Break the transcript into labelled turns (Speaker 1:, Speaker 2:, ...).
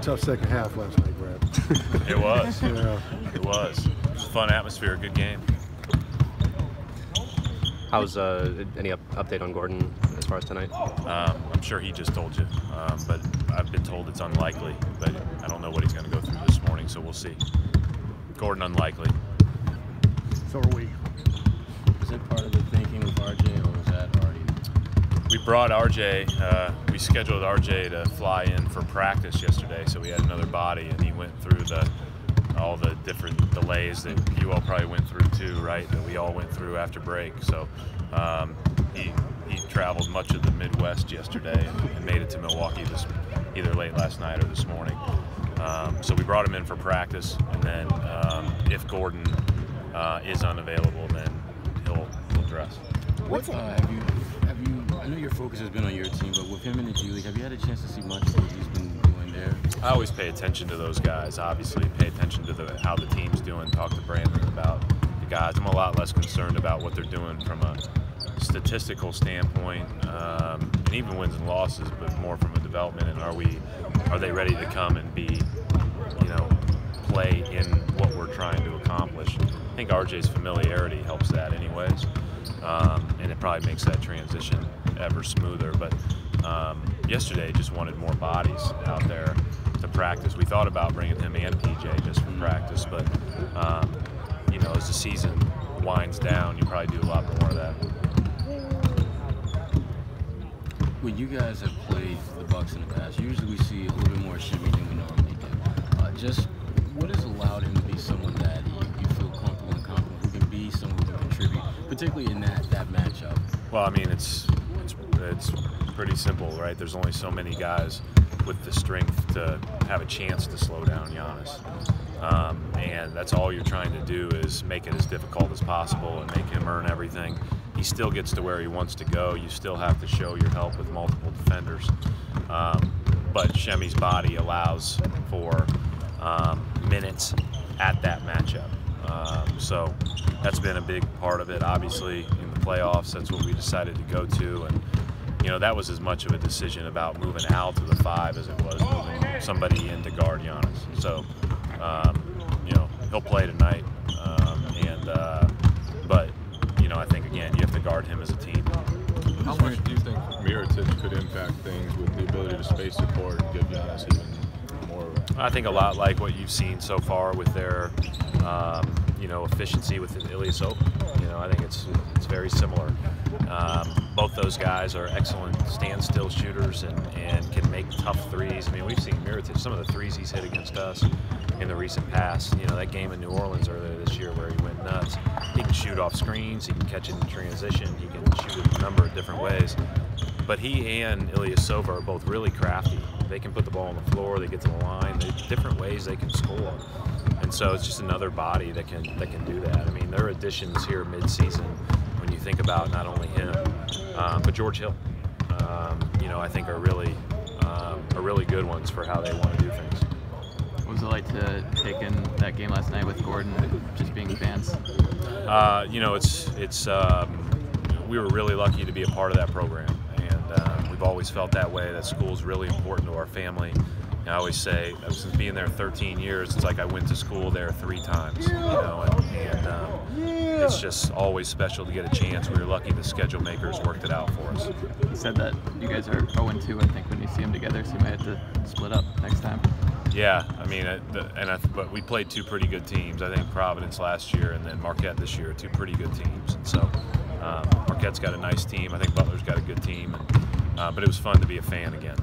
Speaker 1: tough second half last night, Brad.
Speaker 2: It was.
Speaker 1: Yeah.
Speaker 2: It was. It was a fun atmosphere, good game.
Speaker 3: How's any update on Gordon as far as tonight?
Speaker 2: I'm sure he just told you, but I've been told it's unlikely. But I don't know what he's going to go through this morning, so we'll see. Gordon unlikely.
Speaker 1: So are we.
Speaker 4: Is that part of the thinking with RJ, or was that already?
Speaker 2: We brought RJ. We scheduled RJ to fly in for practice yesterday, so we had another body, and he went through all the different delays that you all probably went through too, right? That we all went through after break. So he traveled much of the Midwest yesterday and made it to Milwaukee either late last night or this morning. So we brought him in for practice, and then if Gordon is unavailable, then he'll dress.
Speaker 4: What have you? I know your focus has been on your team, but with him in the G League, have you had a chance to see much of what he's been doing there?
Speaker 2: I always pay attention to those guys. Obviously, pay attention to how the team's doing. Talk to Brandon about the guys. I'm a lot less concerned about what they're doing from a statistical standpoint, and even wins and losses, but more from a development. And are they ready to come and be, play in what we're trying to accomplish? I think RJ's familiarity helps that, anyways, and it probably makes that transition ever smoother. But yesterday, just wanted more bodies out there to practice. We thought about bringing him and PJ just for practice, but as the season winds down, you probably do a lot more of that.
Speaker 4: When you guys have played the Bucks in the past, usually we see a little bit more shimmy than we normally do. Just what has allowed him to be someone that you feel comfortable and confident who can be someone who can contribute, particularly in that matchup?
Speaker 2: Well, I mean, it's pretty simple, right? There's only so many guys with the strength to have a chance to slow down Giannis. And that's all you're trying to do is make it as difficult as possible and make him earn everything. He still gets to where he wants to go. You still have to show your help with multiple defenders. But Shemi's body allows for minutes at that matchup. So that's been a big part of it. Obviously, in the playoffs, that's what we decided to go to. And that was as much of a decision about moving Al to the 5 as it was moving somebody in to guard Giannis. So, he'll play tonight. But I think, again, you have to guard him as a team.
Speaker 5: How much do you think Mirotic could impact things with the ability to space the court and give Giannis even more?
Speaker 2: I think a lot like what you've seen so far with their, efficiency with Ilyasova. I think it's very similar. Both those guys are excellent standstill shooters and can make tough threes. I mean, we've seen Mirotic, some of the threes he's hit against us in the recent past. That game in New Orleans earlier this year where he went nuts. He can shoot off screens, he can catch it in transition, he can shoot it a number of different ways. But he and Ilyasova are both really crafty. They can put the ball on the floor, they get to the line, there's different ways they can score. And so it's just another body that can do that. I mean, their additions here mid-season, when you think about not only him, but George Hill, I think are really good ones for how they want to do things.
Speaker 6: What was it like to take in that game last night with Gordon, just being fans?
Speaker 2: We were really lucky to be a part of that program, and we've always felt that way. That school's really important to our family. I always say, since being there 13 years, it's like I went to school there 3 times, and it's just always special to get a chance. We were lucky the schedule makers worked it out for us.
Speaker 6: You said that you guys are 0-2, I think, when you see them together, so you might have to split up next time.
Speaker 2: Yeah, I mean, but we played 2 pretty good teams. I think Providence last year and then Marquette this year, 2 pretty good teams. And so Marquette's got a nice team. I think Butler's got a good team. But it was fun to be a fan again.